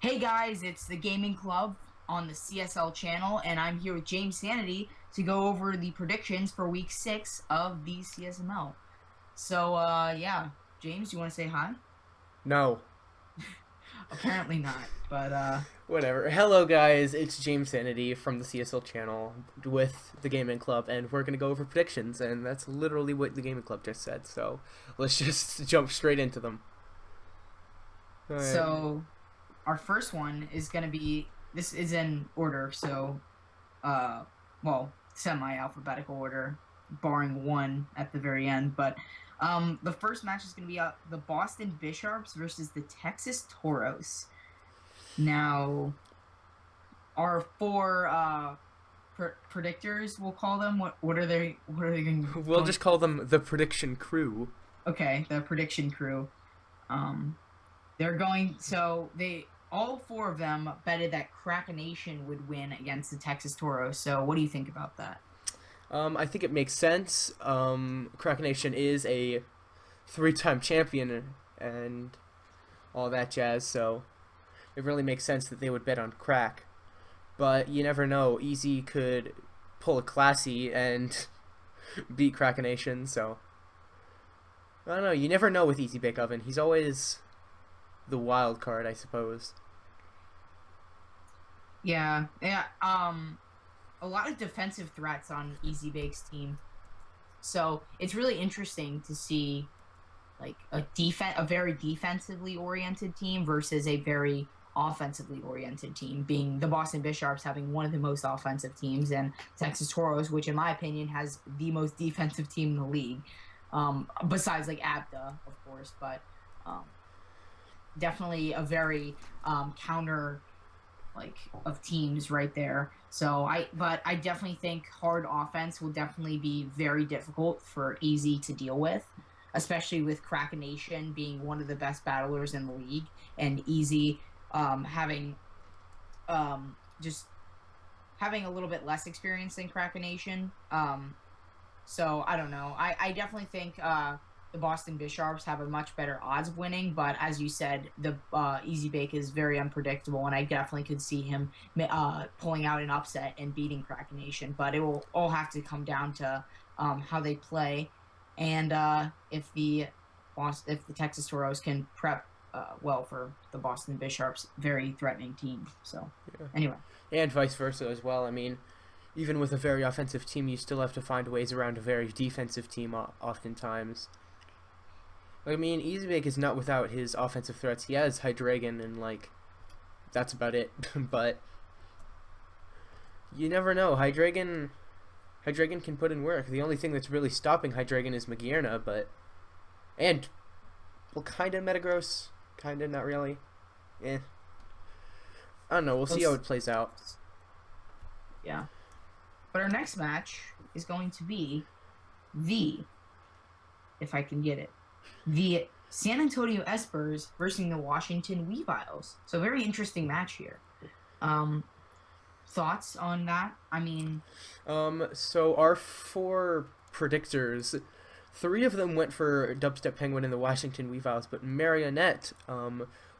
Hey guys, it's the Gaming Club on the CSL channel, and I'm here with Jamesanity to go over the predictions for Week 6 of the CSML. Yeah, James, you want to say hi? No. Apparently not, but Whatever. Hello, guys. It's Jamesanity from the CSL channel with the Gaming Club, and we're going to go over predictions, and that's literally what the Gaming Club just said, so let's just jump straight into them. Alright. so our first one is going to be this is in order, uh, semi-alphabetical order, barring one at the very end. But the first match is going to be the Boston Bishops versus the Texas Toros. Now, our four predictors, we'll call them. What are they? What are they going? We'll just call them the prediction crew. Okay, the prediction crew. Um, they're going. So they all four of them betted that Kraken Nation would win against the Texas Toros. So what do you think about that? I think it makes sense. Kraken Nation is a three-time champion and all that jazz, so it really makes sense that they would bet on Crack. But you never know. Easy could pull a classy and beat Kraken Nation, so I don't know. You never know with Easy Bake Oven. He's always the wild card, I suppose. Yeah. A lot of defensive threats on Easy Bake's team. So it's really interesting to see like a very defensively oriented team versus a very offensively oriented team, being the Boston Bishops having one of the most offensive teams, and Texas Toros, which in my opinion has the most defensive team in the league, besides like Abda, of course, but um, definitely a very counter like of teams right there. But I definitely think hard offense will definitely be very difficult for Easy to deal with, especially with Kraken Nation being one of the best battlers in the league, and Easy having just having a little bit less experience than Kraken Nation. So I don't know. I definitely think the Boston Bishops have a much better odds of winning, but as you said, the Easy Bake is very unpredictable, and I definitely could see him pulling out an upset and beating Kraken Nation. But it will all have to come down to how they play, and if the Texas Toros can prep well for the Boston Bishops' very threatening team. So Yeah. anyway. And vice versa as well. I mean, even with a very offensive team, you still have to find ways around a very defensive team oftentimes. I mean, Easybake is not without his offensive threats. He has Hydreigon, and, like, that's about it. But you never know. Hydreigon can put in work. The only thing that's really stopping Hydreigon is Magearna, but... And, well, kind of Metagross. Kind of, not really. Eh. I don't know. We'll see how it plays out. Yeah. But our next match is going to be if I can get it, the San Antonio Espers versus the Washington Weaviles. So very interesting match here. Thoughts on that? I mean, So our four predictors, three of them went for Dubstep Penguin and the Washington Weaviles, but Marionette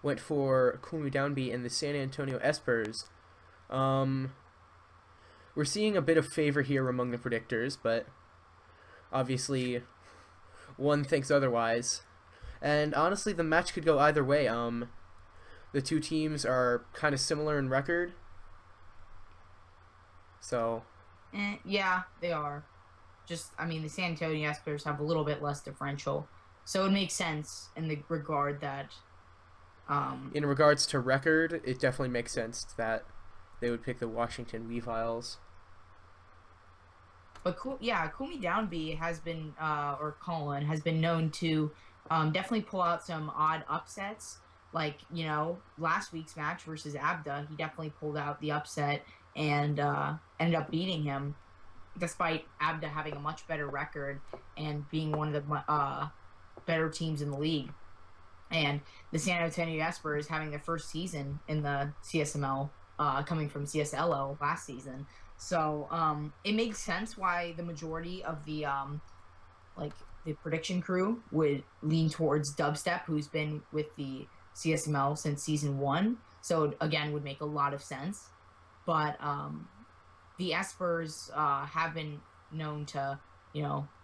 went for Cool Me Down Bee and the San Antonio Espers. We're seeing a bit of favor here among the predictors, but obviously one thinks otherwise. And honestly, the match could go either way. The two teams are kind of similar in record, so yeah, they are. I mean, the San Antonio Espers have a little bit less differential, so it makes sense in the regard that. In regards to record, it definitely makes sense that they would pick the Washington Weaviles. But Kumi Downby has been, or Colin has been known to definitely pull out some odd upsets. Like, last week's match versus Abda, he definitely pulled out the upset and ended up beating him, despite Abda having a much better record and being one of the better teams in the league. And the San Antonio Espers having their first season in the CSML, coming from CSLO last season. So it makes sense why the majority of the prediction crew would lean towards Dubstep, who's been with the CSML since season 1. So it, again, would make a lot of sense. But the Espers have been known to,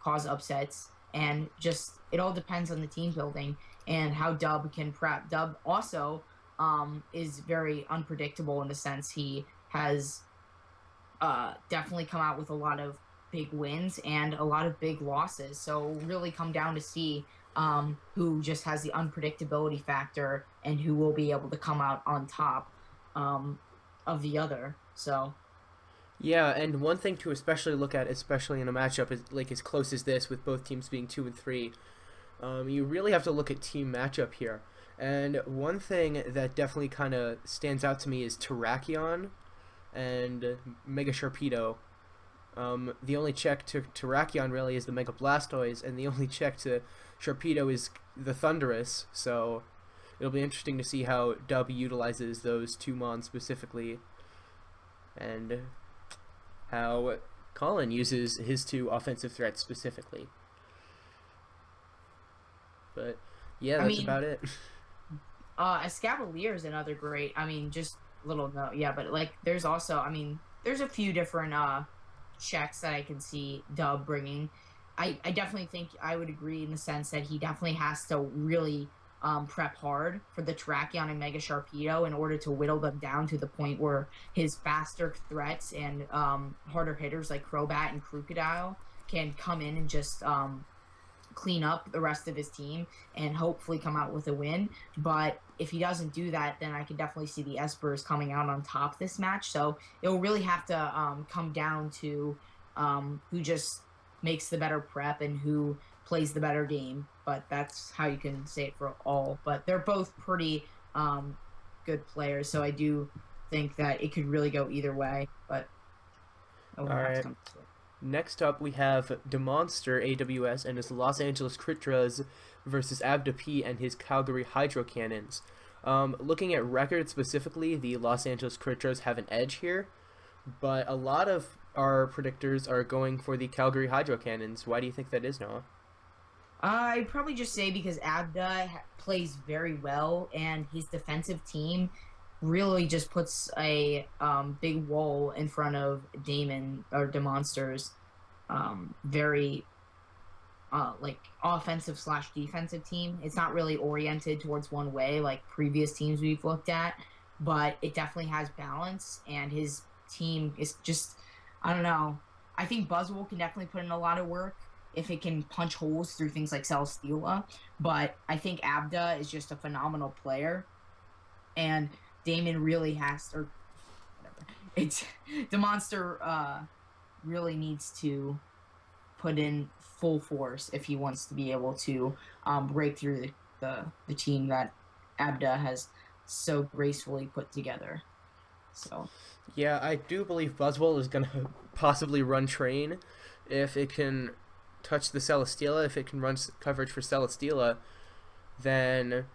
cause upsets, and just it all depends on the team building and how Dub can prep. Dub also is very unpredictable in the sense he has definitely come out with a lot of big wins and a lot of big losses. So really come down to see who just has the unpredictability factor and who will be able to come out on top of the other. So Yeah, and one thing to especially look at, especially in a matchup is like as close as this, with both teams being 2-3, you really have to look at team matchup here. And one thing that definitely kind of stands out to me is Terrakion and Mega Sharpedo. The only check to Terrakion really is the Mega Blastoise, and the only check to Sharpedo is the Thundurus. So it'll be interesting to see how Dub utilizes those two Mons specifically, and how Colin uses his two offensive threats specifically. But yeah, that's about it. Escavalier is another great. Just little note, yeah. But like, there's also, there's a few different checks that I can see Dub bringing. I definitely think I would agree in the sense that he definitely has to really prep hard for the Terrakion and Mega Sharpedo in order to whittle them down to the point where his faster threats and harder hitters like Crobat and Crocodile can come in and just clean up the rest of his team and hopefully come out with a win. But if he doesn't do that, then I can definitely see the Espers coming out on top this match. So it'll really have to come down to who just makes the better prep and who plays the better game. But that's how you can say it for all. But they're both pretty good players, so I do think that it could really go either way. But all right. Next up, we have DeMonster AWS and his Los Angeles Critras versus Abda P and his Calgary Hydro Cannons. Looking at records specifically, the Los Angeles Critras have an edge here, but a lot of our predictors are going for the Calgary Hydro Cannons. Why do you think that is, Noah? I'd probably just say because Abda plays very well, and his defensive team really just puts a big wall in front of DeMonster's very like offensive / defensive team. It's not really oriented towards one way like previous teams we've looked at, but it definitely has balance, and his team is just, I don't know. I think Buzzwole can definitely put in a lot of work if it can punch holes through things like Celesteela, but I think Abda is just a phenomenal player, and Damon really has, or whatever. It's the monster really needs to put in full force if he wants to be able to break through the team that Abda has so gracefully put together. So yeah, I do believe Buzzwole is gonna possibly run train if it can touch the Celesteela. If it can run coverage for Celesteela, then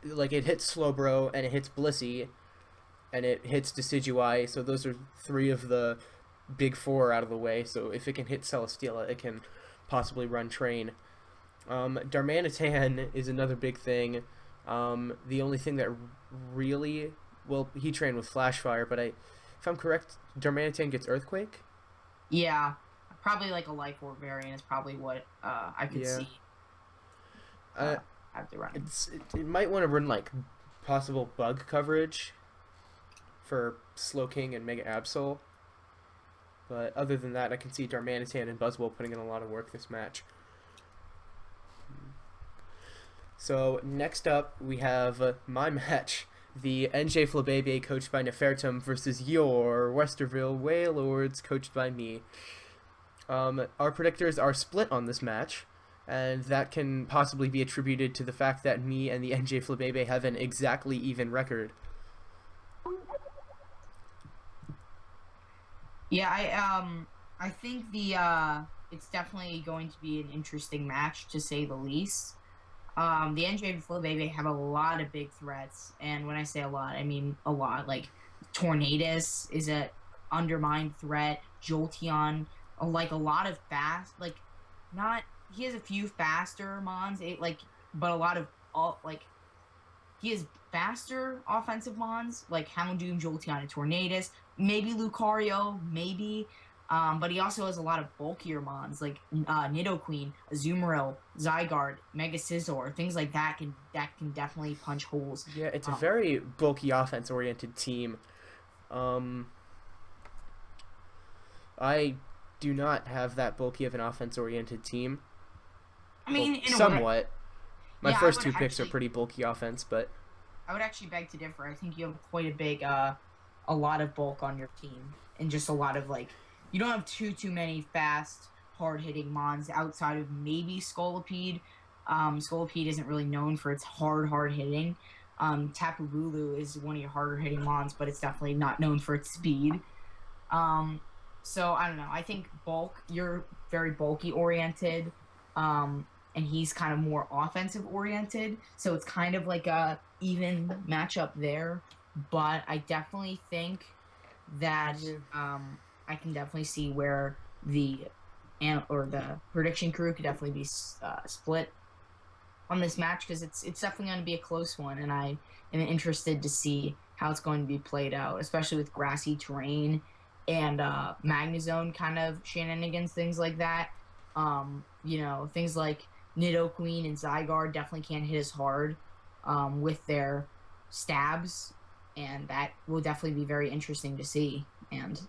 like it hits Slowbro and it hits Blissey and it hits Decidueye, so those are three of the big four out of the way. So if it can hit Celesteela, it can possibly run train. Darmanitan is another big thing. The only thing that really, well, he trained with Flash Fire, but if I'm correct, Darmanitan gets Earthquake? Yeah, probably like a Life Orb variant is probably what I could see. Have to run. It might want to run like possible bug coverage for Slowking and Mega Absol. But other than that, I can see Darmanitan and Buzzwole putting in a lot of work this match. So next up, we have my match. The NJ Flabébé coached by Nefertum versus your Westerville Wailords coached by me. Our predictors are split on this match, and that can possibly be attributed to the fact that me and the NJ Flabébé have an exactly even record. Yeah, I think it's definitely going to be an interesting match, to say the least. The NJ Flabébé have a lot of big threats, and when I say a lot, I mean a lot. Like Tornadus is a undermined threat. Jolteon, like a lot of fast, like not. He has a few faster mons, but a lot of he has faster offensive mons like Houndoom, Jolteon, and Tornadus. Maybe Lucario, maybe. But he also has a lot of bulkier mons like Nidoqueen, Azumarill, Zygarde, Mega Scizor, things like that can definitely punch holes. Yeah, it's a very bulky offense-oriented team. I do not have that bulky of an offense-oriented team. I mean, well, somewhat. My yeah, first two picks are pretty bulky offense, but I would actually beg to differ. I think you have quite a big, a lot of bulk on your team, and just a lot of like, you don't have too many fast, hard-hitting mons outside of maybe Scolipede. Scolipede isn't really known for its hard hitting. Tapu Bulu is one of your harder hitting mons, but it's definitely not known for its speed. So I don't know. I think bulk, you're very bulky oriented, and he's kind of more offensive oriented. So it's kind of like a even matchup there. But I definitely think that I can definitely see where the prediction crew could definitely be split on this match, because it's definitely going to be a close one, and I am interested to see how it's going to be played out, especially with grassy terrain and Magnezone kind of shenanigans, things like that. You know, things like Nidoqueen and Zygarde definitely can't hit as hard with their stabs, and that will definitely be very interesting to see. And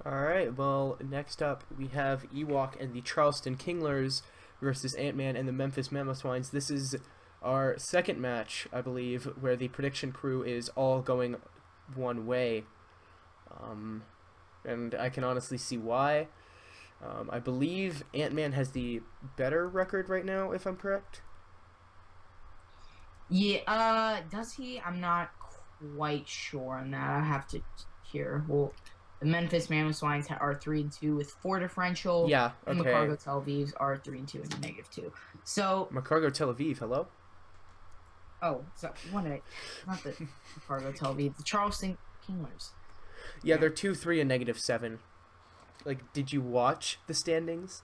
Alright, well, next up we have Ewok and the Charleston Kinglers versus Ant-Man and the Memphis Mamoswines. This is our second match, I believe, where the prediction crew is all going one way. And I can honestly see why. I believe Ant-Man has the better record right now, if I'm correct. Yeah, does he? I'm not quite sure on that. I have to hear. Well, the Memphis Mamoswines are 3-2 with 4 differential. Yeah, okay. And Macargo Tel Avivs are 3-2 and -2. So Macargo Tel Aviv, hello? Oh, so what did I? Not the Macargo Tel Aviv, the Charleston Kinglers. Yeah, they're 2-3 and -7. Like, did you watch the standings?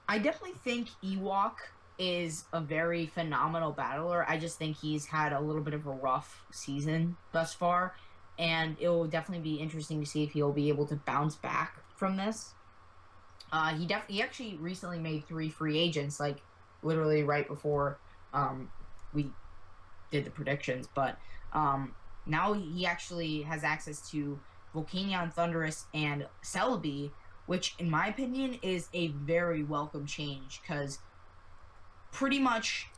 I definitely think Ewok is a very phenomenal battler. I just think he's had a little bit of a rough season thus far, and it will definitely be interesting to see if he'll be able to bounce back from this. He actually recently made 3 free agents, like literally right before we did the predictions, but now he actually has access to Volcanion, Thundurus, and Celebi, which in my opinion is a very welcome change, because pretty much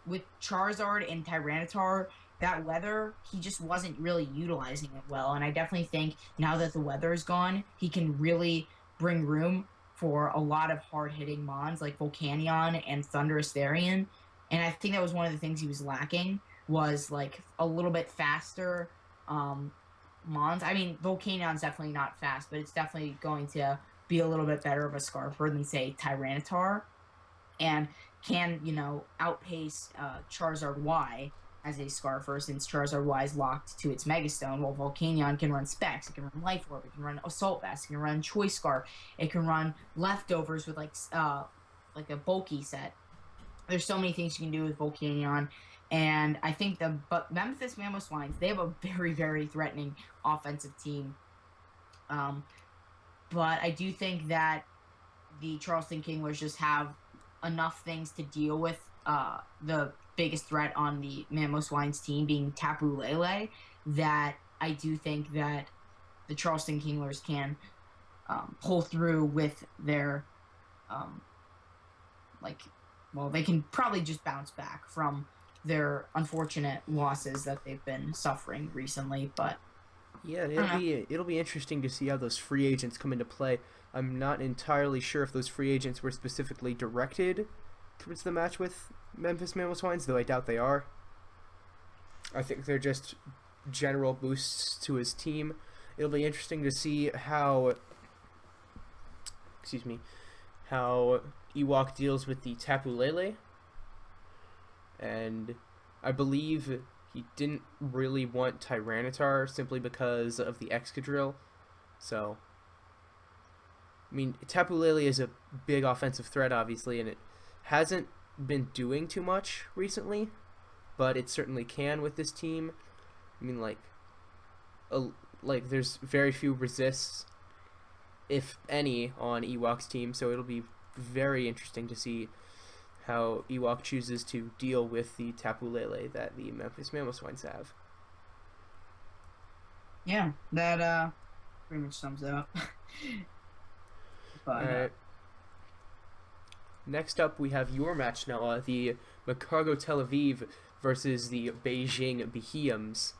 with Charizard and Tyranitar, that weather, he just wasn't really utilizing it well, and I definitely think now that the weather is gone, he can really bring room for a lot of hard-hitting mons like Volcanion and Thundurus Therian, and I think that was one of the things he was lacking, was like a little bit faster mons. I mean, Volcanion's definitely not fast, but it's definitely going to be a little bit better of a Scarfer than, say, Tyranitar, and can, outpace Charizard Y as a Scarfer, since Charizard Y is locked to its Megastone, while Volcanion can run Specs, it can run Life Orb, it can run Assault Vest, it can run Choice Scarf, it can run Leftovers with like a bulky set. There's so many things you can do with Volcanion, and I think but Memphis Mamoswines, they have a very, very threatening offensive team. But I do think that the Charleston Kinglers just have enough things to deal with the biggest threat on the Mamoswines team being Tapu Lele, that I do think that the Charleston Kinglers can pull through with their they can probably just bounce back from their unfortunate losses that they've been suffering recently. But yeah, it'll be interesting to see how those free agents come into play. I'm not entirely sure if those free agents were specifically directed towards the match with Memphis Mamoswines, though I doubt they are. I think they're just general boosts to his team. It'll be interesting to see how Ewok deals with the Tapu Lele. And I believe he didn't really want Tyranitar simply because of the Excadrill. So, I mean, Tapu Lele is a big offensive threat, obviously, and it hasn't been doing too much recently, but it certainly can with this team. I mean, like there's very few resists, if any, on Ewok's team, so it'll be very interesting to see how Ewok chooses to deal with the Tapu Lele that the Memphis Man Swines have. Yeah, that pretty much sums it up. But, Alright. Next up, we have your match, Noah, the Macargo Tel Aviv versus the Beijing Diems.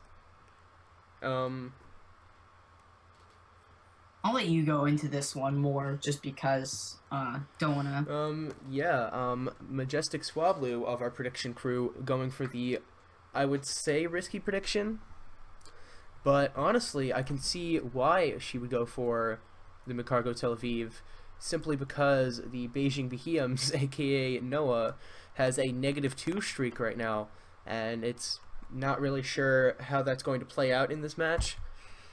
I'll let you go into this one more, just because don't wanna. Majestic Swablu of our prediction crew going for the, I would say, risky prediction. But honestly, I can see why she would go for the Macargo Tel Aviv, simply because the Beijing Diems, aka Noah, has a -2 streak right now, and it's not really sure how that's going to play out in this match.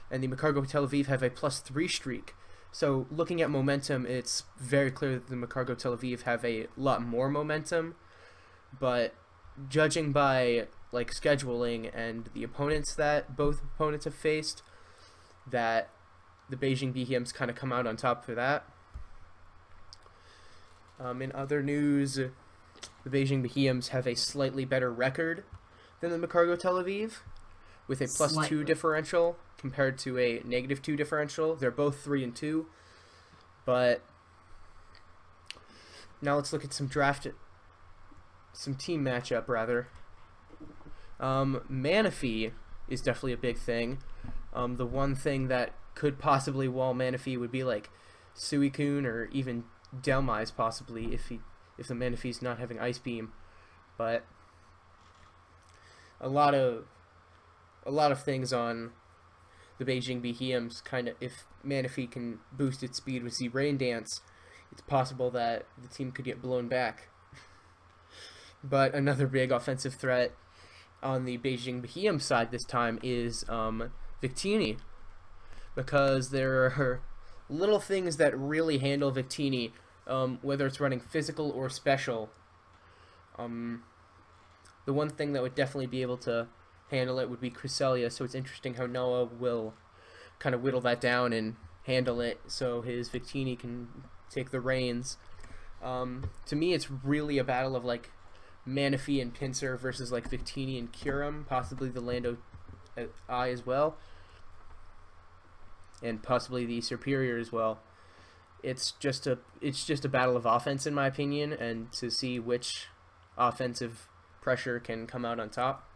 And the Macargo Tel Aviv have a +3 streak. So looking at momentum, it's very clear that the Macargo Tel Aviv have a lot more momentum, but judging by like scheduling and the opponents that both opponents have faced, that the Beijing Diems kind of come out on top for that. In other news, the Beijing Diems have a slightly better record than the Macargo Tel Aviv, with a +2 differential compared to a -2 differential. They're both 3-2, but now let's look at some team matchup rather. Manaphy is definitely a big thing. The one thing that could possibly wall Manaphy would be like Suicune or even Diems possibly if the Manaphy's not having Ice Beam, but a lot of things on the Beijing Diems kind of, if Manaphy can boost its speed with Z-Rain Dance, it's possible that the team could get blown back. But another big offensive threat on the Beijing Diems side this time is Victini, because there are little things that really handle Victini, whether it's running physical or special. The one thing that would definitely be able to handle it would be Cresselia, so it's interesting how Noah will kind of whittle that down and handle it so his Victini can take the reins. To me, it's really a battle of like Manaphy and Pinsir versus like Victini and Kyurem, possibly the Lando I as well, and possibly the Superior as well. It's just a battle of offense in my opinion, and to see which offensive pressure can come out on top.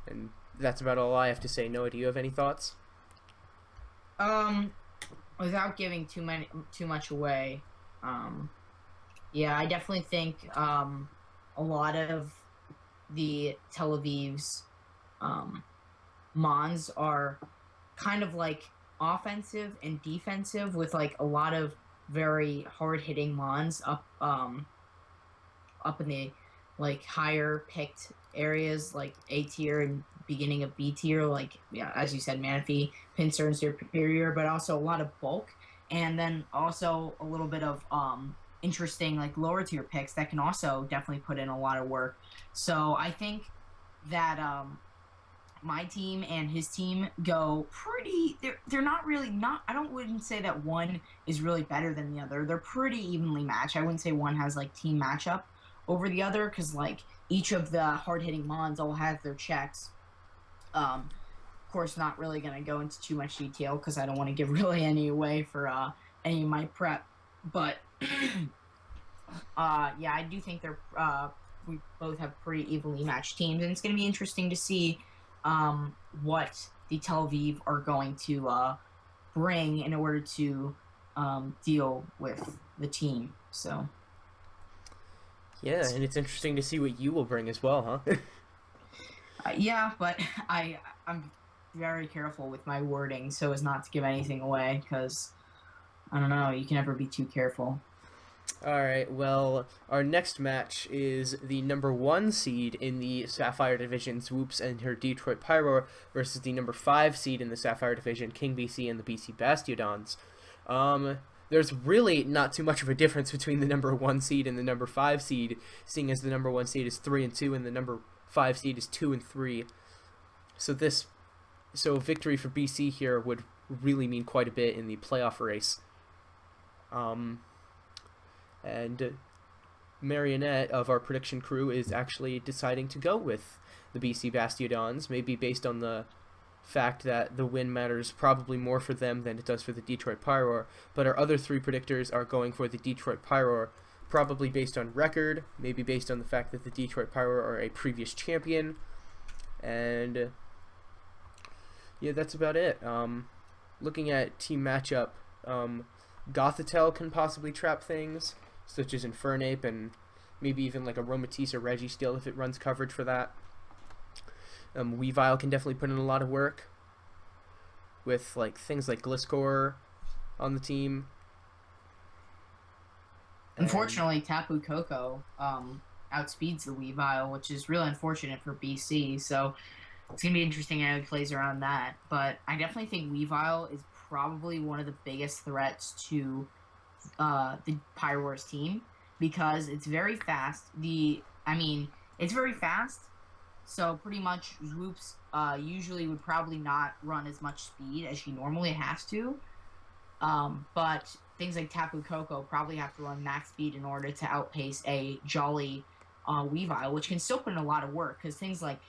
And that's about all I have to say. Noah, do you have any thoughts? Without giving too much away, yeah, I definitely think a lot of the Tel Aviv's Mons are kind of like offensive and defensive, with like a lot of very hard-hitting Mons up in the like higher picked areas, like A tier and beginning of B tier, like, yeah, as you said, Manaphy, Pinsir, and Superior, but also a lot of bulk, and then also a little bit of interesting like lower tier picks that can also definitely put in a lot of work. So I think that my team and his team go pretty, they're not really, not, wouldn't say that one is really better than the other. They're pretty evenly matched. I wouldn't say one has like team matchup over the other, because like each of the hard-hitting Mons all have their checks. Of course, not really going to go into too much detail because I don't want to give really any away for any of my prep. But yeah, I do think they're we both have pretty evenly matched teams, and it's going to be interesting to see what the Tel Aviv are going to bring in order to deal with the team. So. Yeah, and it's interesting to see what you will bring as well, huh? Yeah, but I'm very careful with my wording so as not to give anything away, because, I don't know, you can never be too careful. Alright, well, our next match is the number 1 seed in the Sapphire Division, Swoops and her Detroit Pyro, versus the number 5 seed in the Sapphire Division, King BC and the BC Bastiodons. there's really not too much of a difference between the number 1 seed and the number 5 seed, seeing as the number 1 seed is 3-2 and the number 5 seed is 2-3. So victory for BC here would really mean quite a bit in the playoff race. And Marionette of our prediction crew is actually deciding to go with the BC Bastiodons, maybe based on the fact that the win matters probably more for them than it does for the Detroit Pyro, but our other 3 predictors are going for the Detroit Pyro, probably based on record, maybe based on the fact that the Detroit Pyro are a previous champion, and yeah, that's about it. Looking at team matchup, Gothitelle can possibly trap things, such as Infernape and maybe even like a Romatisse or Registeel if it runs coverage for that. Weavile can definitely put in a lot of work with like things like Gliscor on the team. Unfortunately, Tapu Koko outspeeds the Weavile, which is really unfortunate for BC. So it's going to be interesting how he plays around that. But I definitely think Weavile is probably one of the biggest threats to the Pyro's team because it's very fast. It's very fast. So pretty much Zwoops usually would probably not run as much speed as she normally has to. But things like Tapu Koko probably have to run max speed in order to outpace a Jolly Weavile, which can still put in a lot of work because things like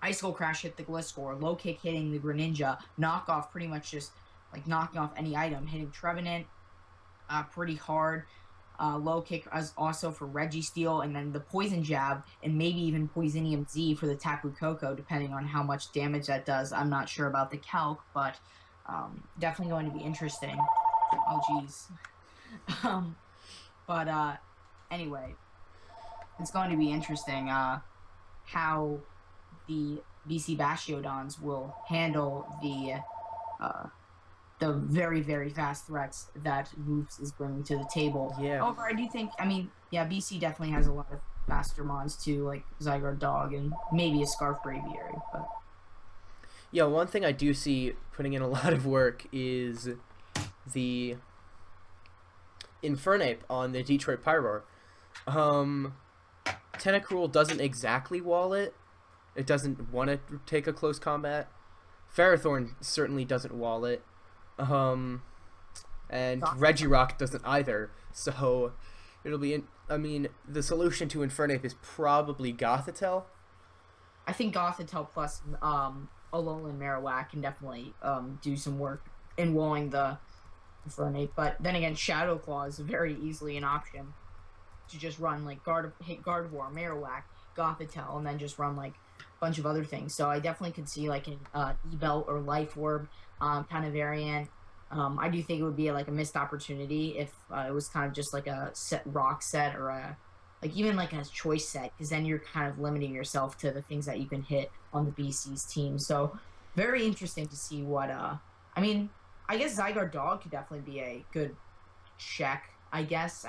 Icicle Crash hit the Gliscor, Low Kick hitting the Greninja, Knock Off pretty much just like knocking off any item, hitting Trevenant pretty hard. Low Kick as also for Registeel, and then the Poison Jab, and maybe even Poisonium Z for the Tapu Koko, depending on how much damage that does. I'm not sure about the calc, but definitely going to be interesting. Oh, jeez. Anyway, it's going to be interesting how the BC Bastiodons will handle the very, very fast threats that Whoops is bringing to the table. Yeah. However, I do think, BC definitely has a lot of faster mons too, like Zygarde Dog and maybe a Scarf Braviary. But yeah, one thing I do see putting in a lot of work is the Infernape on the Detroit Pyro. Tentacruel doesn't exactly wall it. It doesn't want to take a close combat. Ferrothorn certainly doesn't wall it. And Regirock doesn't either. So it'll be the solution to Infernape is probably Gothitelle. I think Gothitelle plus Alolan Marowak can definitely do some work in walling the Infernape. But then again, Shadow Claw is very easily an option to just run like hit Gardevoir, Marowak, Gothitelle, and then just run like a bunch of other things. So I definitely could see like an E-Belt or Life Orb kind of variant. I do think it would be like a missed opportunity if it was kind of just like a rock set or even like a choice set, because then you're kind of limiting yourself to the things that you can hit on the BC's team. So very interesting to see what I guess Zygarde Dog could definitely be a good check, I guess.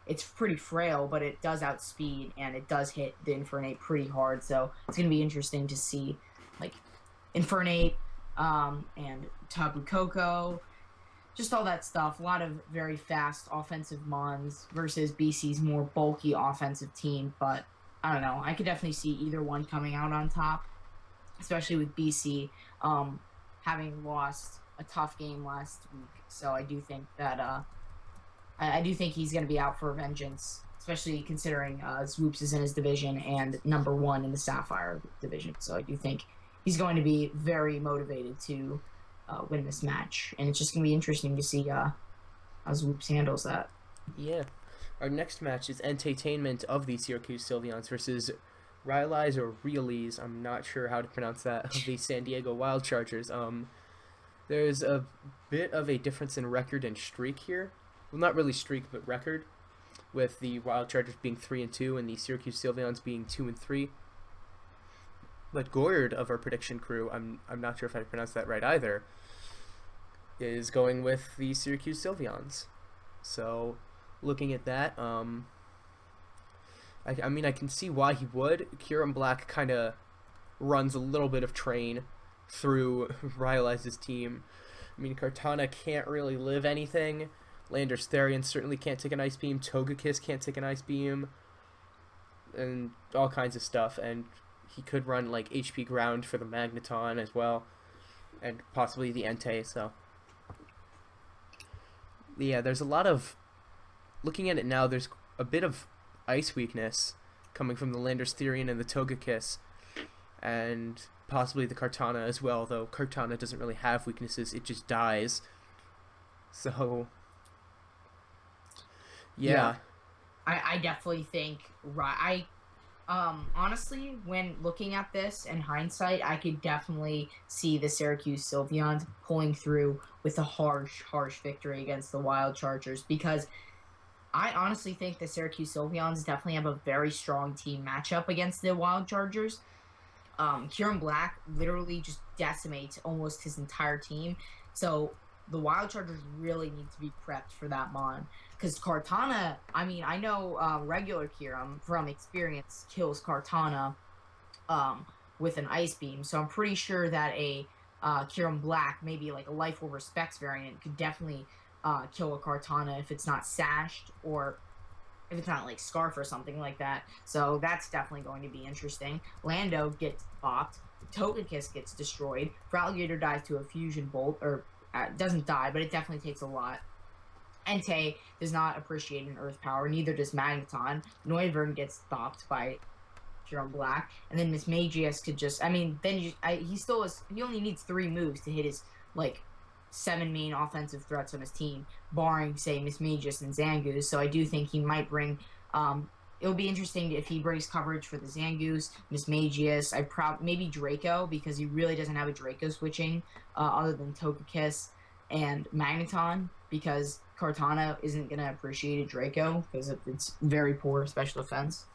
It's pretty frail, but it does outspeed and it does hit the Infernape pretty hard. So it's going to be interesting to see like Infernape and Tapu Koko, just all that stuff. A lot of very fast offensive mons versus BC's more bulky offensive team. But I don't know. I could definitely see either one coming out on top, especially with BC having lost a tough game last week. So I do think that I do think he's going to be out for vengeance, especially considering Zwoops is in his division and number 1 in the Sapphire division. So I do think he's going to be very motivated to win this match, and it's just going to be interesting to see how Zwoops handles that. Yeah. Our next match is Entertainment of the Syracuse Sylveons versus Realize or Realize, I'm not sure how to pronounce that, of the San Diego Wild Chargers. There's a bit of a difference in record and streak here. Well, not really streak, but record, with the Wild Chargers being 3-2 and the Syracuse Sylveons being 2-3. But Goyard of our prediction crew, I'm not sure if I pronounced that right either, is going with the Syracuse Sylveons. So, looking at that, I can see why he would. Kyurem Black kind of runs a little bit of train through Realize's team. Kartana can't really live anything, Landers Therian certainly can't take an Ice Beam. Togekiss can't take an Ice Beam. And all kinds of stuff. And he could run like HP Ground for the Magneton as well. And possibly the Entei, so. Yeah, there's a lot of... Looking at it now, there's a bit of ice weakness coming from the Landers Therian and the Togekiss. And possibly the Kartana as well, though Kartana doesn't really have weaknesses, it just dies. So... Yeah. I definitely think... honestly, when looking at this in hindsight, I could definitely see the Syracuse Sylveons pulling through with a harsh victory against the Wild Chargers, because I honestly think the Syracuse Sylveons definitely have a very strong team matchup against the Wild Chargers. Kieran Black literally just decimates almost his entire team, so the Wild Chargers really need to be prepped for that mon. Because Kartana, I mean, I know regular Kieran from experience kills Kartana with an Ice Beam, so I'm pretty sure that a Kieran Black, maybe like a Life Over Specs variant, could definitely kill a Kartana if it's not sashed, or if it's not like Scarf or something like that. So that's definitely going to be interesting. Lando gets bopped, Togekiss gets destroyed, Fralligator dies to a Fusion Bolt, or doesn't die, but it definitely takes a lot. Entei does not appreciate an Earth Power, neither does Magneton. Noivern gets stopped by Kieran Black, and then Mismagius could just, I mean, then he only needs 3 moves to hit his, like, 7 main offensive threats on his team, barring, say, Mismagius and Zangoose, so I do think he might bring, it would be interesting if he brings coverage for the Zangoose, Mismagius, maybe Draco, because he really doesn't have a Draco switching, other than Togekiss and Magneton, because Kartana isn't going to appreciate a Draco, because it's very poor special defense.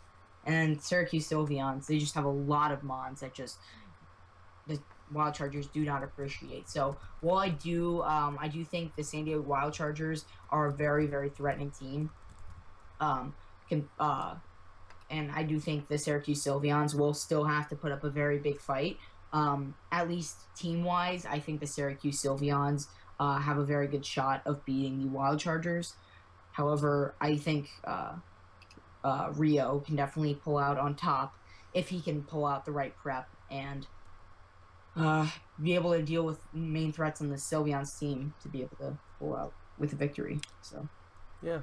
And Syracuse Sylveons, they just have a lot of mons that just the Wild Chargers do not appreciate. So while I do think the San Diego Wild Chargers are a very, very threatening team, and I do think the Syracuse Sylveons will still have to put up a very big fight. At least team-wise, I think the Syracuse Sylveons have a very good shot of beating the Wild Chargers. However, I think Rio can definitely pull out on top if he can pull out the right prep and be able to deal with main threats on the Sylveon's team to be able to pull out with a victory. So, yeah.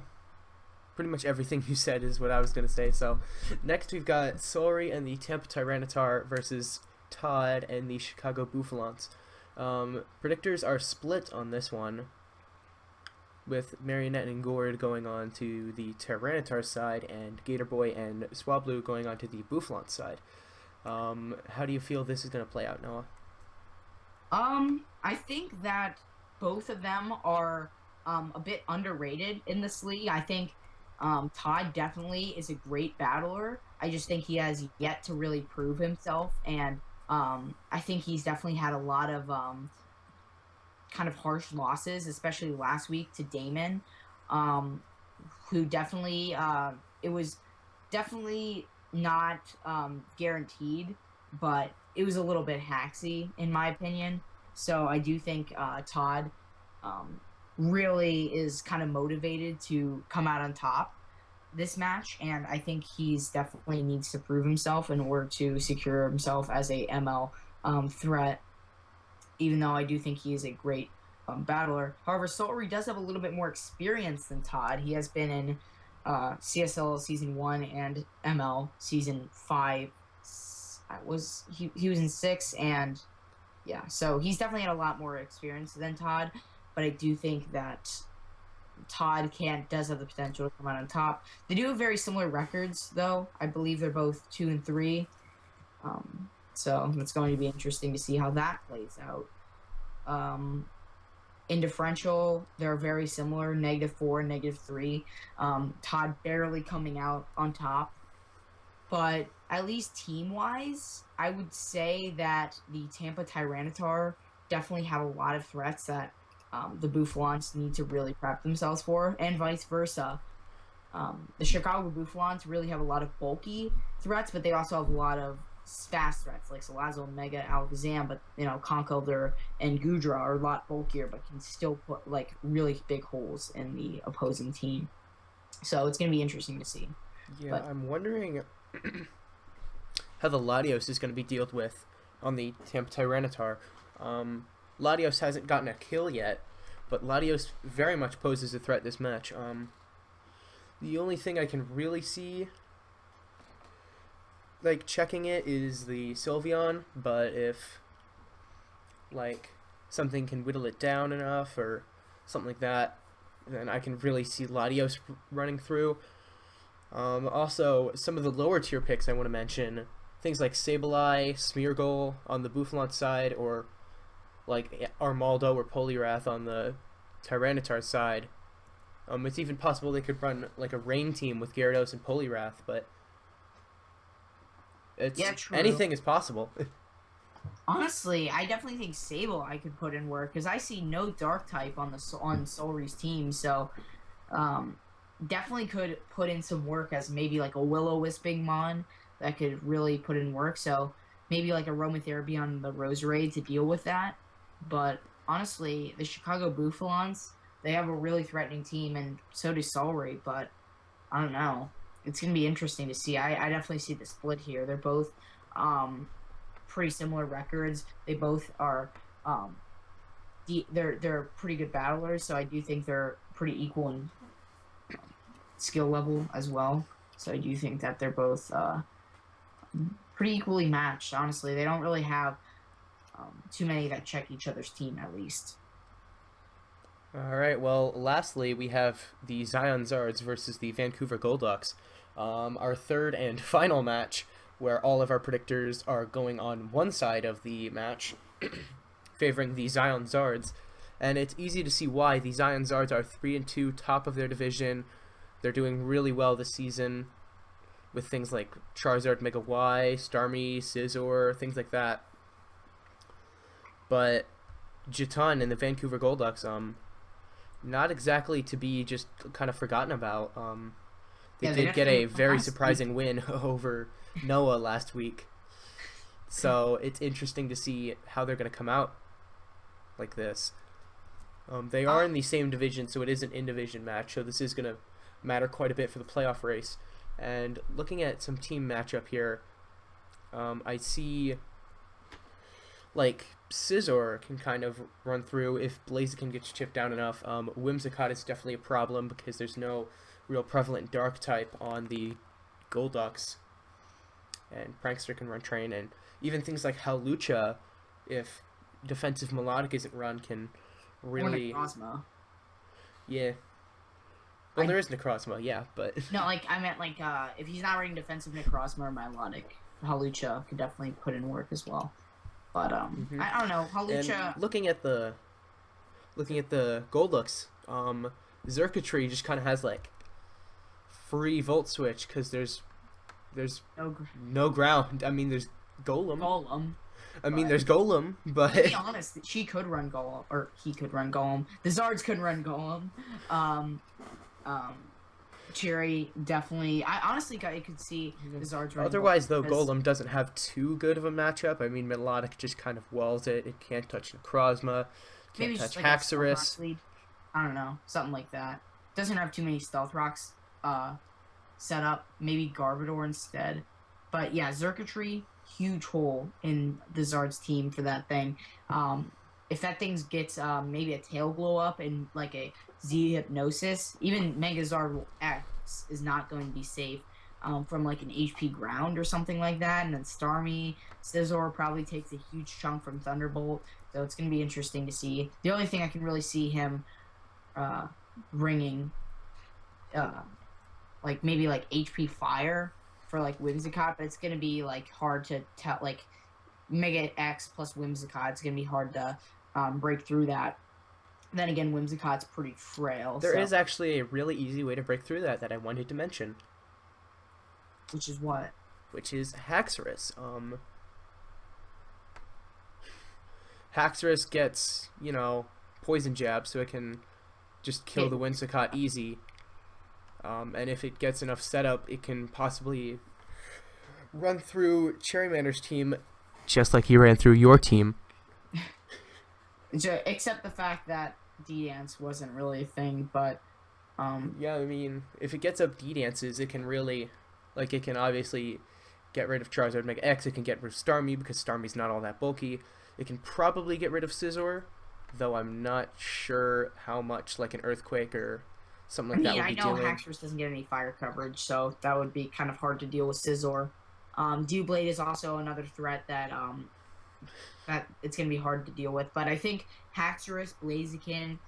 Pretty much everything you said is what I was going to say. So, next we've got Sorry and the Tampa Tyranitar versus Todd and the Chicago Bouffalants. Predictors are split on this one, with Marionette and Gord going on to the Tyranitar side, and Gator Boy and Swablu going on to the Bouffalant side. How do you feel this is going to play out, Noah? I think that both of them are a bit underrated in this league. I think Todd definitely is a great battler. I just think he has yet to really prove himself, and I think he's definitely had a lot of kind of harsh losses, especially last week to Damon, who definitely, it was definitely not guaranteed, but it was a little bit hacksy, in my opinion. So I do think Todd really is kind of motivated to come out on top this match, and I think he's definitely needs to prove himself in order to secure himself as a ML threat, even though I do think he is a great battler. However, Sulry does have a little bit more experience than Todd. He has been in CSL Season 1 and ML Season 5. He was in 6, and yeah, so he's definitely had a lot more experience than Todd, but I do think that Todd does have the potential to come out on top. They do have very similar records, though. I believe they're both 2 and 3. So it's going to be interesting to see how that plays out. In differential, they're very similar, -4, -3. Todd barely coming out on top. But at least team-wise, I would say that the Tampa Tyranitar definitely have a lot of threats that the Bouffalants need to really prep themselves for, and vice versa. The Chicago Bouffalants really have a lot of bulky threats, but they also have a lot of fast threats like Salazzle, Mega, Alakazam, but Conkeldurr and Gudra are a lot bulkier, but can still put like really big holes in the opposing team. So it's gonna be interesting to see. Yeah, but I'm wondering how the Latios is going to be dealt with on the Tampa Tyranitar. Latios hasn't gotten a kill yet, but Latios very much poses a threat this match. The only thing I can really see, like, checking it is the Sylveon, but if, like, something can whittle it down enough or something like that, then I can really see Latios running through. Also, some of the lower tier picks I want to mention, things like Sableye, Smeargle on the Bouffalant side, or like Armaldo or Poliwrath on the Tyranitar side. It's even possible they could run like a rain team with Gyarados and Poliwrath, but anything is possible. Honestly, I definitely think Sableye could put in work because I see no Dark type on Solry's team, so definitely could put in some work as maybe like a Will-O-Wisp Mon that could really put in work. So maybe like Aromatherapy on the Roserade to deal with that. But honestly, the Chicago Bouffalants, they have a really threatening team, and so does Solry, but I don't know. It's going to be interesting to see. I definitely see the split here. They're both pretty similar records. They both are they're pretty good battlers, so I do think they're pretty equal in skill level as well. So I do think that they're both pretty equally matched, honestly. They don't really have too many that check each other's team, at least. Alright, well, lastly, we have the Zion Zards versus the Vancouver Golducks. Our third and final match, where all of our predictors are going on one side of the match, favoring the Zion Zards. And it's easy to see why. The Zion Zards are 3-2, top of their division. They're doing really well this season with things like Charizard, Mega Y, Starmie, Scizor, things like that. But Jatan and the Vancouver Golducks, not exactly to be just kind of forgotten about. They did get a very surprising win over Noah last week. So it's interesting to see how they're going to come out like this. They are in the same division, so it is an in-division match, so this is going to matter quite a bit for the playoff race. And looking at some team matchup here, I see like Scizor can kind of run through if Blaziken gets chipped down enough. Whimsicott is definitely a problem because there's no real prevalent dark type on the Golducks. And Prankster can run train, and even things like Hawlucha, if defensive Melodic isn't run, can really... Or Necrozma. Yeah. Well, there is Necrozma, yeah, but... No, like, I meant, like, if he's not running defensive Necrozma or Melodic, Hawlucha could definitely put in work as well. But, I don't know, Hawlucha... And looking at the Golducks, Xurkitree just kind of has, like, free Volt Switch, because there's no ground. I mean, there's Golem. There's Golem, but... To be honest, she could run Golem, or he could run Golem. The Zards could run Golem. Cherry, definitely. I honestly could see the Zards running Otherwise, though, Golem doesn't have too good of a matchup. I mean, Melodic just kind of walls it. It can't touch Necrozma. Can't touch like Haxorus. I don't know. Something like that. Doesn't have too many Stealth Rocks set up. Maybe Garbodor instead. But yeah, Xurkitree, huge hole in the Zards team for that thing. If that thing gets maybe a tail glow up and like a Z Hypnosis, even Megazard X is not going to be safe from like an HP ground or something like that. And then Starmie, Scizor probably takes a huge chunk from Thunderbolt. So it's going to be interesting to see. The only thing I can really see him bringing, like maybe like HP Fire for like Whimsicott, but it's going to be like hard to tell. Like Mega X plus Whimsicott, it's going to be hard to break through that. Then again, Whimsicott's pretty frail. There is actually a really easy way to break through that I wanted to mention. Which is what? Which is Haxorus. Haxorus gets, Poison Jab, so it can just kill the Whimsicott easy. And if it gets enough setup, it can possibly run through Cherrymander's team just like he ran through your team. Except the fact that D-Dance wasn't really a thing, but Yeah, I mean, if it gets up D-Dances, it can really, like, it can obviously get rid of Charizard Mega X. It can get rid of Starmie because Starmie's not all that bulky. It can probably get rid of Scizor, though I'm not sure how much, like an Earthquake or something like that would be I know doing. Haxorus doesn't get any fire coverage, so that would be kind of hard to deal with Scizor. Doublade is also another threat that it's going to be hard to deal with. But I think Haxorus, Blaziken,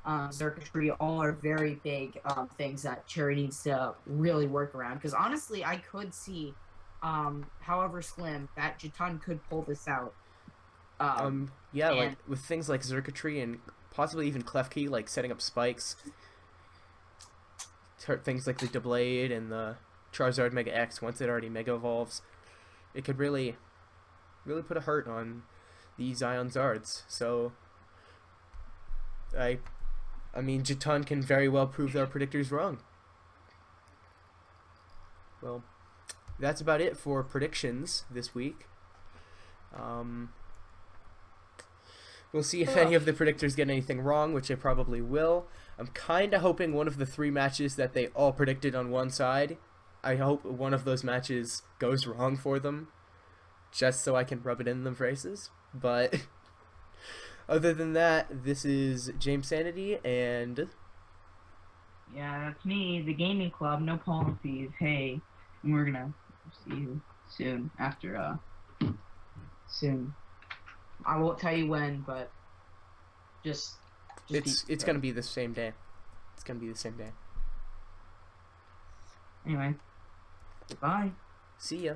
Xurkitree all are very big things that Cherry needs to really work around. Because honestly, I could see, however slim, that Jatun could pull this out. Yeah, like with things like Xurkitree and possibly even Klefki, like setting up spikes. Things like the Doublade and the Charizard Mega X, once it already Mega Evolves, it could really put a hurt on these Ionards. So, I mean, Jatun can very well prove our predictors wrong. Well, that's about it for predictions this week. We'll see if any of the predictors get anything wrong, which they probably will. I'm kind of hoping one of the 3 matches that they all predicted on one side, I hope one of those matches goes wrong for them, just so I can rub it in their faces. But other than that, this is Jamesanity, and yeah, that's me, the gaming club, NoPolicies. Hey, and we're gonna see you soon. After soon. I won't tell you when, but just it's gonna be the same day. It's gonna be the same day. Anyway, bye. See ya.